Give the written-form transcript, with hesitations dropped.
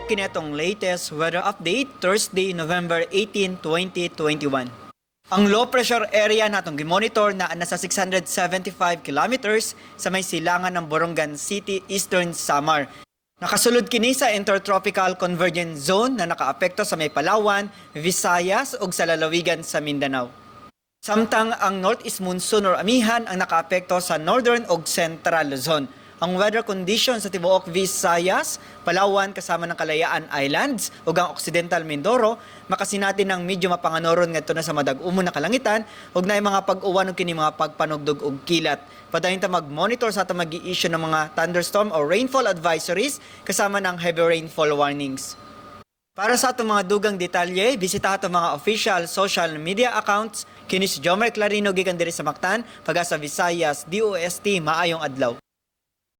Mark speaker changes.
Speaker 1: Kinetong latest weather update Thursday, November 18, 2021. Ang low pressure area natong gimonitor na nasa 675 kilometers sa may silangan ng Borongan City, Eastern Samar. Nakasulod kini sa Intertropical Convergence Zone na nakaapekto sa may Palawan, Visayas ug sa lalawigan sa Mindanao. Samtang ang Northeast Monsoon or amihan ang nakaapekto sa Northern ug Central Luzon. Ang weather condition sa tibuok Visayas, Palawan kasama ng Kalayaan Islands ug ang Occidental Mindoro makasinati ng medyo mapanganoron ngadto na sa madag-umon na kalangitan ug naay mga pag-uwan ug kini mga pagpanugdog ug kilat. Padayon ta mag-monitor sa ato mag-i-issue ng mga thunderstorm or rainfall advisories kasama ng heavy rainfall warnings. Para sa atong mga dugang detalye, bisita ato mga official social media accounts. Kini si Jomer Clarino gikan diri sa Mactan, Pag-asa Visayas, DOST, maayong adlaw.